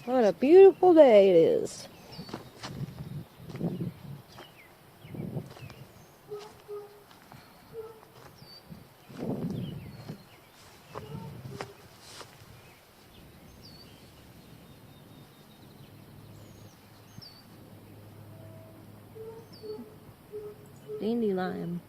What a beautiful day it is. Dandelion.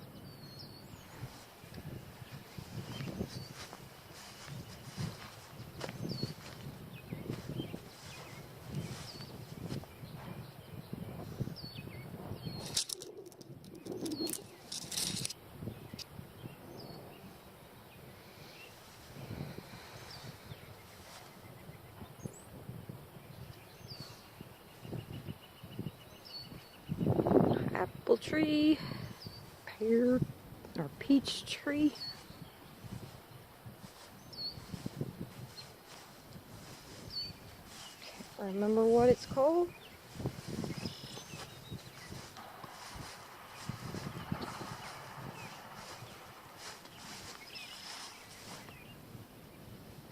Apple tree, pear or peach tree. Can't remember what it's called.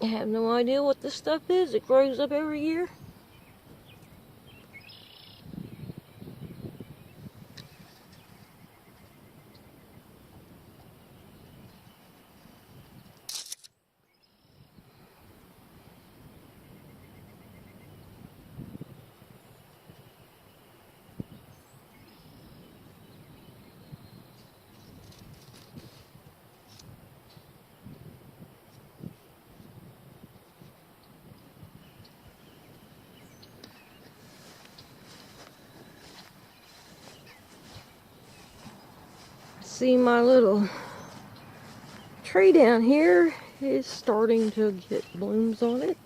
I have no idea what this stuff is. It grows up every year. See, my little tree down here is starting to get blooms on it,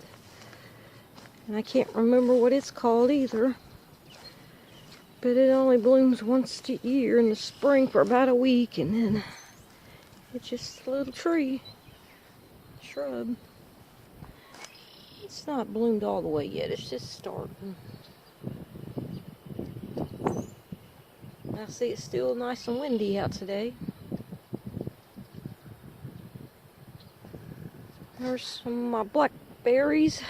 and I can't remember what it's called either, but it only blooms once a year in the spring for about a week, and then it's just a little tree, shrub. It's not bloomed all the way yet, it's just starting. I see it's still nice and windy out today. There's some of my blackberries.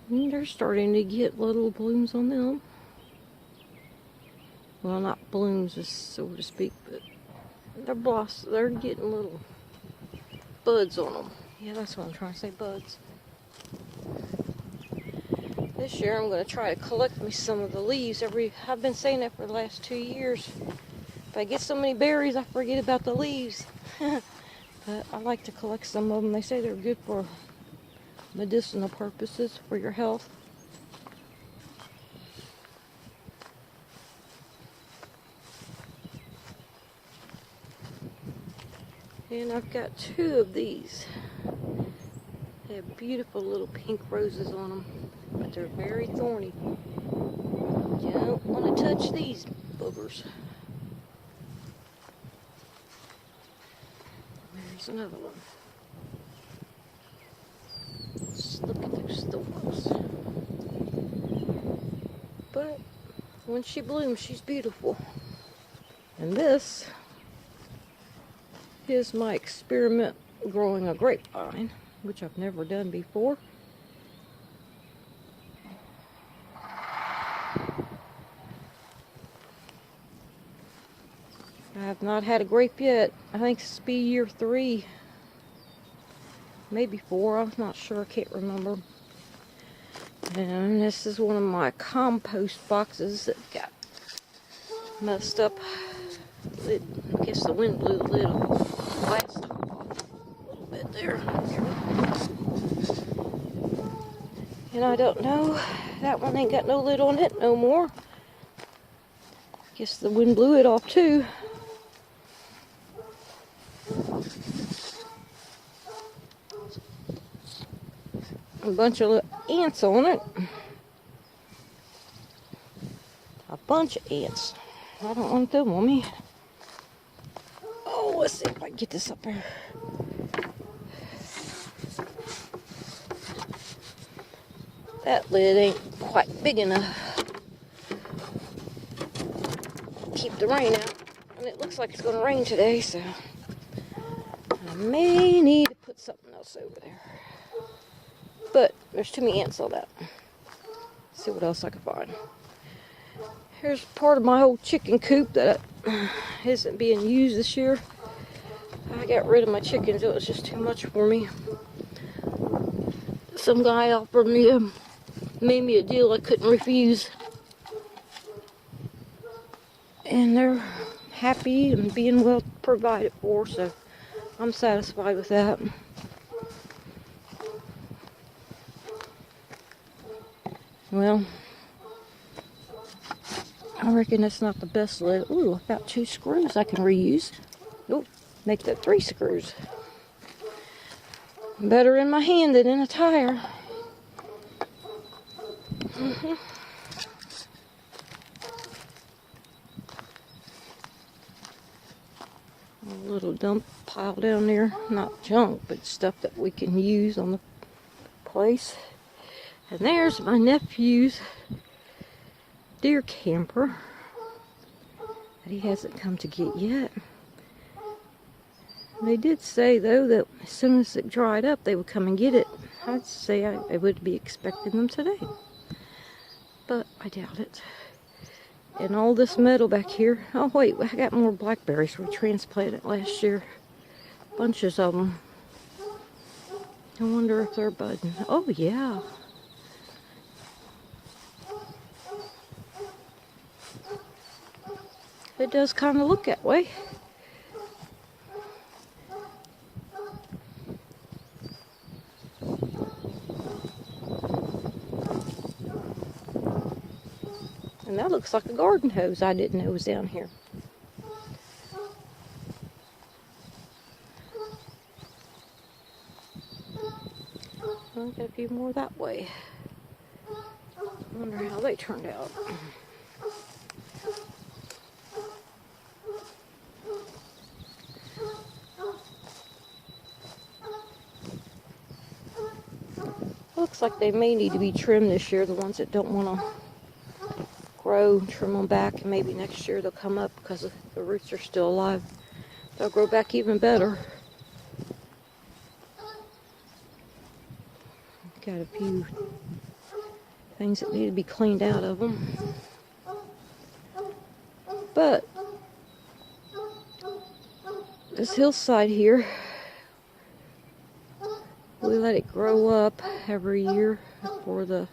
And they're starting to get little blooms on them. Well, not blooms, so to speak, but they're getting little buds on them. Yeah, that's what I'm trying to say, buds. This year I'm going to try to collect me some of the leaves. I've been saying that for the last 2 years. If I get so many berries, I forget about the leaves. But I like to collect some of them. They say they're good for medicinal purposes for your health. And I've got 2 of these. They have beautiful little pink roses on them, but they're very thorny. You don't want to touch these boogers. There's another one. Let's look at those thorns. But when she blooms, she's beautiful. And this is my experiment growing a grapevine, which I've never done before. I have not had a grape yet. I think this will be year 3. Maybe 4. I'm not sure. I can't remember. And this is one of my compost boxes that got messed up. I guess the wind blew the lid off. Glass top off a little bit there. And I don't know. That one ain't got no lid on it no more. Guess the wind blew it off too. A bunch of little ants on it. A bunch of ants. I don't want them on me. Oh, let's see if I can get this up there. That lid ain't quite big enough to keep the rain out. And it looks like it's going to rain today, so I may need to put put something else over there. But there's too many ants on that. Let's see what else I can find. Here's part of my old chicken coop that isn't being used this year. I got rid of my chickens. It was just too much for me. Some guy offered me made me a deal I couldn't refuse. And they're happy and being well provided for, so I'm satisfied with that. Well, I reckon that's not the best lid. Ooh, I got 2 screws I can reuse. Ooh, make that 3 screws. Better in my hand than in a tire. A little dump pile down there. Not junk, but stuff that we can use on the place. And there's my nephew's deer camper that he hasn't come to get yet. They did say, though, that as soon as it dried up, they would come and get it. I'd say I would be expecting them today. But I doubt it. And all this metal back here. Oh, wait, I got more blackberries we transplanted last year. Bunches of them. I wonder if they're budding. Oh, yeah. It does kind of look that way. And that looks like a garden hose I didn't know was down here. I'll get a few more that way. I wonder how they turned out. Looks like they may need to be trimmed this year, the ones that don't want to grow, trim them back, and maybe next year they'll come up because the roots are still alive. They'll grow back even better. Got a few things that need to be cleaned out of them. But this hillside here, we let it grow up every year for the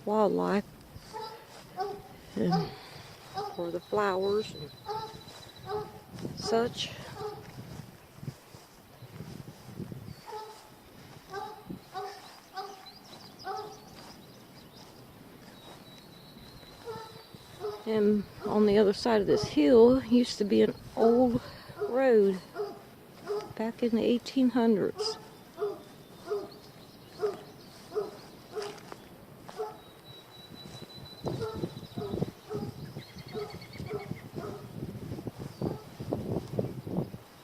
wildlife and for the flowers and such. And on the other side of this hill used to be an old road back in the 1800s.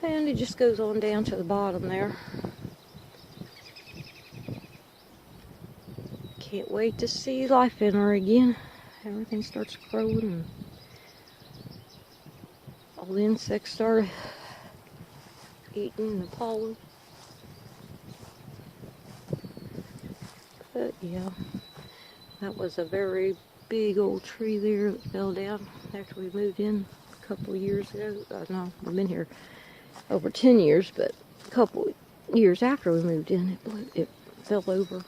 And it just goes on down to the bottom there. Can't wait to see life in her again. Everything starts growing and all the insects start eating the pollen. But yeah, that was a very big old tree there that fell down after we moved in a couple of years ago. No, we've been here over 10 years, but a couple of years after we moved in, it fell over.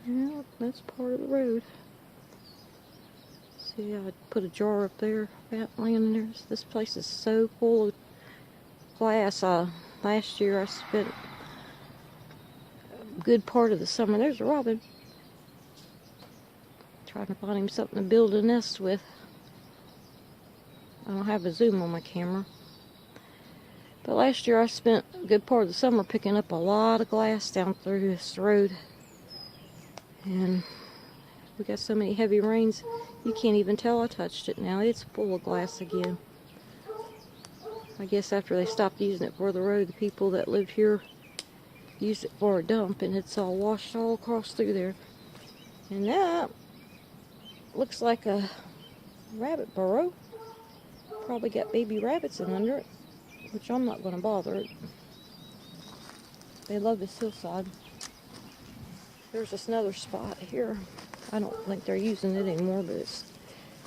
Yeah, that's part of the road. See, I put a jar up there, laying there. This place is so full of glass. Last year I spent a good part of the summer. There's a robin. Trying to find him something to build a nest with. I don't have a zoom on my camera. But last year I spent a good part of the summer picking up a lot of glass down through this road. And we got so many heavy rains, you can't even tell I touched it now. It's full of glass again. I guess after they stopped using it for the road, the people that lived here used it for a dump, and it's all washed all across through there. And that looks like a rabbit burrow. Probably got baby rabbits in under it, which I'm not going to bother it. They love this hillside. There's this another spot here. I don't think they're using it anymore, but it's,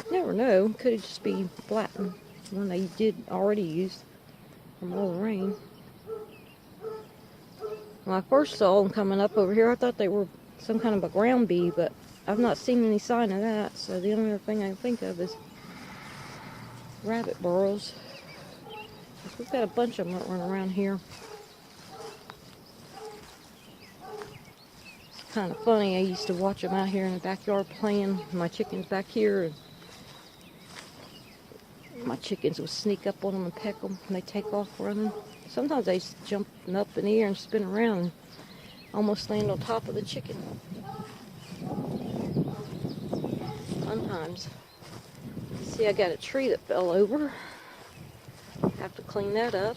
you never know. Could just be flattened. One they did already use from all the rain. When I first saw them coming up over here, I thought they were some kind of a ground bee, but I've not seen any sign of that. So the only other thing I can think of is rabbit burrows. We've got a bunch of them that run around here. It's kind of funny. I used to watch them out here in the backyard playing. My chickens back here, and my chickens would sneak up on them and peck them, and they take off running. Sometimes they jump up in the air and spin around and almost land on top of the chicken. Sometimes. See, I got a tree that fell over. Have to clean that up.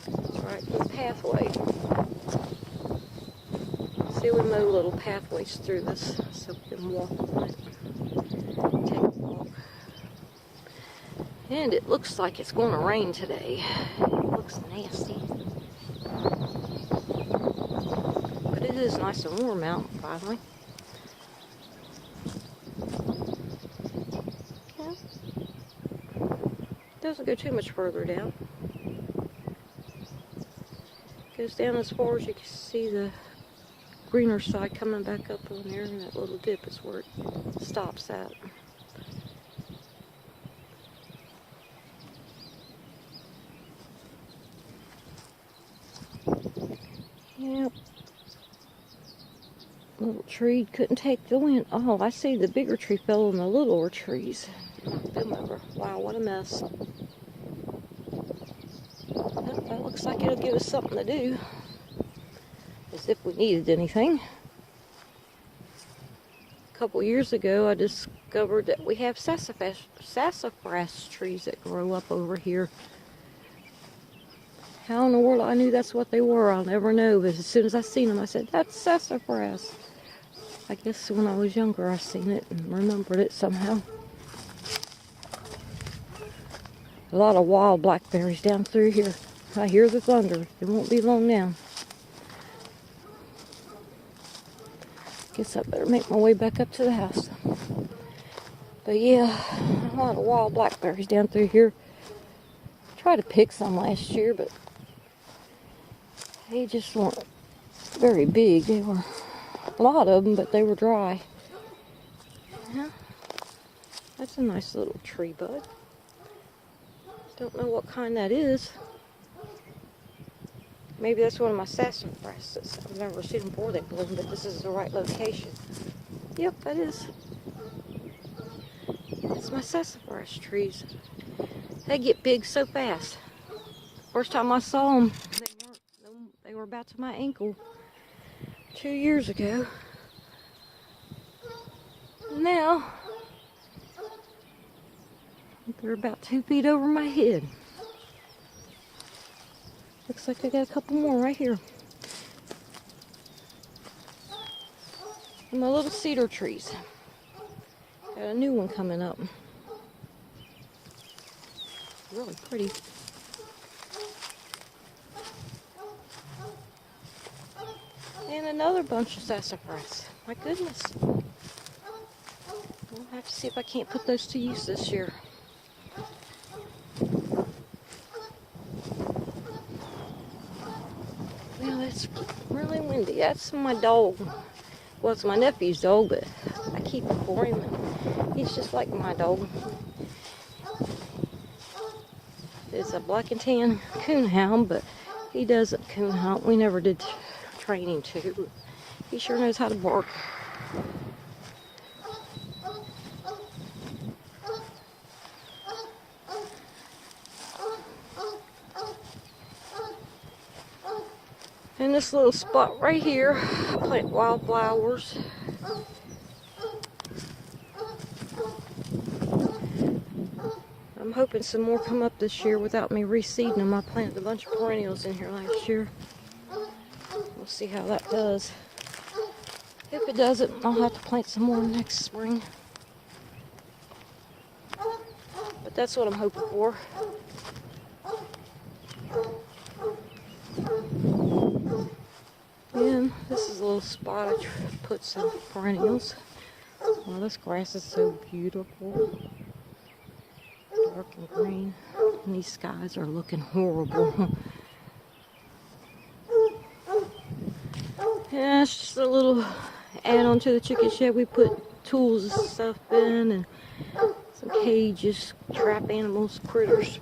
It's right in the pathway. See, we mow little pathways through this so we can walk on it. Take a walk. And it looks like it's going to rain today. It looks nasty. But it is nice and warm out, finally. Yeah. Doesn't go too much further down. Goes down as far as you can see the greener side coming back up on there, and that little dip is where it stops at. Yep. Little tree couldn't take the wind. Oh, I see the bigger tree fell on the littler trees. Knocked them over. Wow, what a mess. Well, that looks like it'll give us something to do. As if we needed anything. A couple years ago, I discovered that we have sassafras trees that grow up over here. How in the world I knew that's what they were, I'll never know. But as soon as I seen them, I said, that's sassafras. I guess when I was younger, I seen it and remembered it somehow. A lot of wild blackberries down through here. I hear the thunder. It won't be long now. Guess I better make my way back up to the house. But yeah, a lot of wild blackberries down through here. Tried to pick some last year, but they just weren't very big. They were a lot of them, but they were dry. Yeah, that's a nice little tree bud. Don't know what kind that is. Maybe that's one of my sassafras. I've never seen them before they bloom, but this is the right location. Yep, that is. That's my sassafras trees. They get big so fast. First time I saw them, they were about to my ankle 2 years ago. Now, they're about 2 feet over my head. Looks like I got a couple more right here. And my little cedar trees. Got a new one coming up. Really pretty. And another bunch of sassafras. My goodness. I'll have to see if I can't put those to use this year. Well, it's really windy. That's my dog. Well, it's my nephew's dog, but I keep it for him. He's just like my dog. It's a black and tan coonhound, but he doesn't coon hunt. We never did train him to. He sure knows how to bark. In this little spot right here, I plant wildflowers. I'm hoping some more come up this year without me reseeding them. I planted a bunch of perennials in here last year. We'll see how that does. If it doesn't, I'll have to plant some more next spring. But that's what I'm hoping for. a little spot I put some perennials. Oh, this grass is so beautiful. Dark and green. And these skies are looking horrible. Yeah, it's just a little add-on to the chicken shed. We put tools and stuff in, and some cages, trap animals, critters,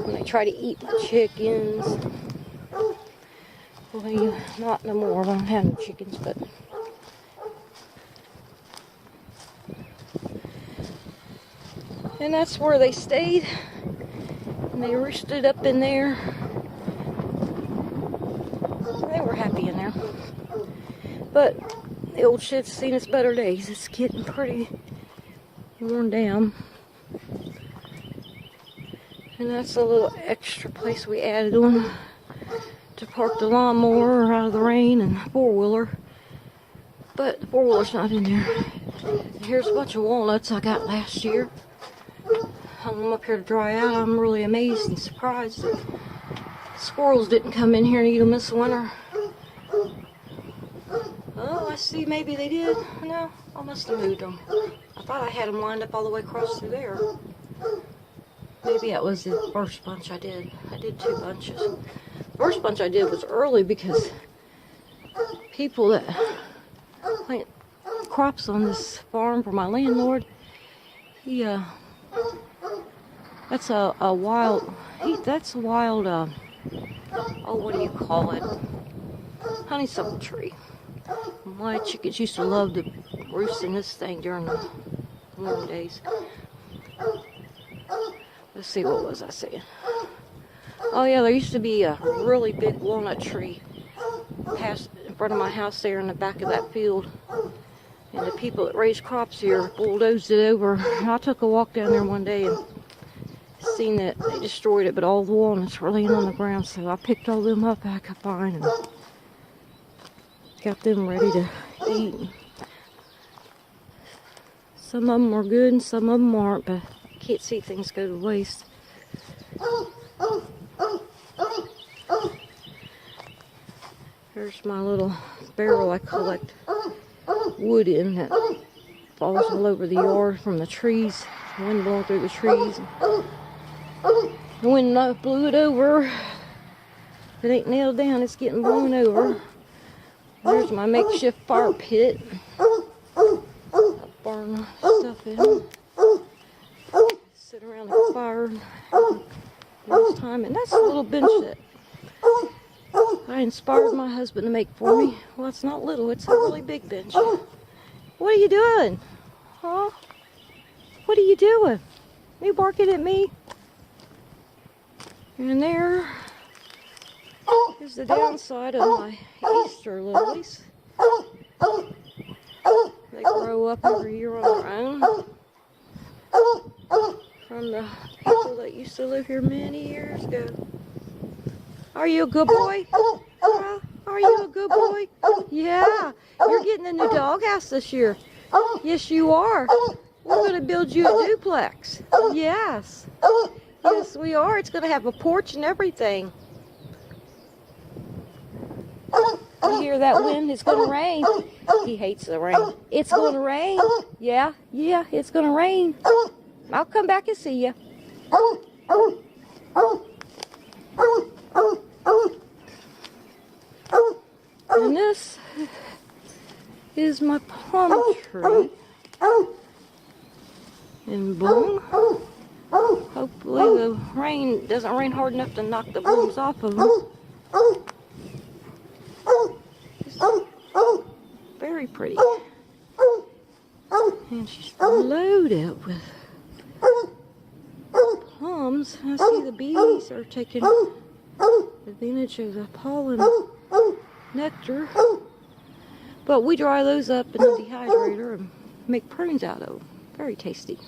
when they try to eat my chickens. Well, not no more. I don't have no chickens, but and that's where they stayed, and they roosted up in there. They were happy in there, but the old shed's seen its better days. It's getting pretty worn down. And that's a little extra place we added on to park the lawnmower out of the rain and four-wheeler. But the four-wheeler's not in there. And here's a bunch of walnuts I got last year. Hung them up here to dry out. I'm really amazed and surprised that squirrels didn't come in here and eat them this winter. Oh, I see, maybe they did. No, I must have moved them. I thought I had them lined up all the way across through there. Maybe that was the first bunch I did. I did 2 bunches. The first bunch I did was early because people that plant crops on this farm for my landlord, he, that's a wild, oh, what do you call it? Honeysuckle tree. My chickens used to love to roost in this thing during the warm days. Let's see, what was I saying? Oh yeah, there used to be a really big walnut tree past in front of my house there in the back of that field. And the people that raised crops here bulldozed it over. And I took a walk down there one day and seen that they destroyed it, but all the walnuts were laying on the ground, so I picked all them up I could find and got them ready to eat. Some of them are good and some of them aren't, but I can't see things go to waste. Here's my little barrel I collect wood in that falls all over the yard from the trees. The wind blowing through the trees. The wind blew it over. If it ain't nailed down, it's getting blown over. There's my makeshift fire pit. I burn stuff in. Sit around the fire this time, and that's a little bench that I inspired my husband to make for me. Well, it's not little, it's a really big bench. What are you doing? Huh? What are you doing? Are you barking at me? And there is the downside of my Easter lilies. They grow up every year on their own. From the people that used to live here many years ago. Are you a good boy? Are you a good boy? Yeah, you're getting a new doghouse this year. Yes, you are. We're going to build you a duplex. Yes. Yes, we are. It's going to have a porch and everything. You hear that wind? It's going to rain. He hates the rain. It's going to rain. Yeah, it's going to rain. I'll come back and see you. And this is my plum tree in bloom. Hopefully the rain doesn't rain hard enough to knock the blooms off of them. It's very pretty. And she's loaded with plums. I see the bees are taking advantage of the pollen nectar. But we dry those up in the dehydrator and make prunes out of them. Very tasty.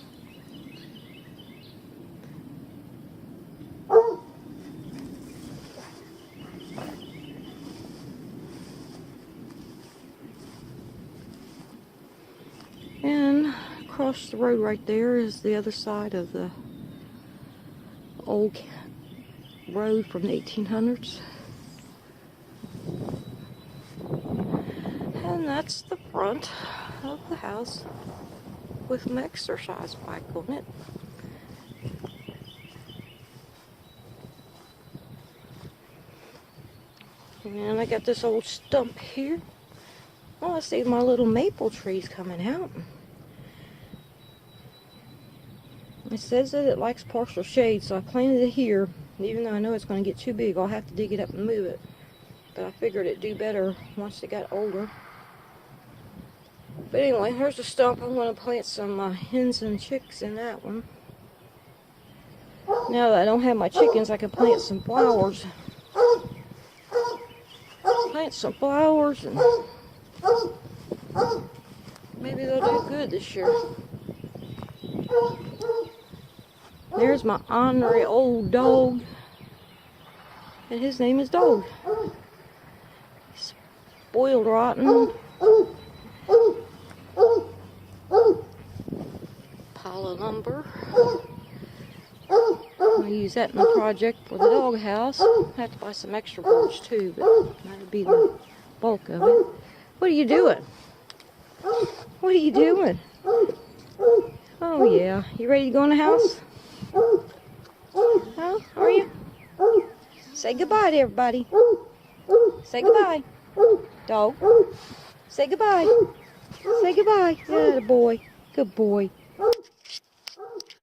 And across the road right there is the other side of the old road from the 1800s. And that's the front of the house with my exercise bike on it. And I got this old stump here. Oh, I see my little maple trees coming out. It says that it likes partial shade, so I planted it here. Even though I know it's going to get too big, I'll have to dig it up and move it. But I figured it'd do better once it got older. But anyway, here's the stump. I'm going to plant some hens and chicks in that one. Now that I don't have my chickens, I can plant some flowers. Plant some flowers and maybe they'll do good this year. There's my ornery old dog. And his name is Dog. Spoiled rotten. Pile of lumber. I'm going to use that in the project for the dog house. I have to buy some extra boards too, but that'll be the bulk of it. What are you doing? What are you doing? Oh yeah, you ready to go in the house? Huh? Are you? Say goodbye to everybody. Say goodbye. Dog. Say goodbye. Say goodbye. Good boy. Good boy.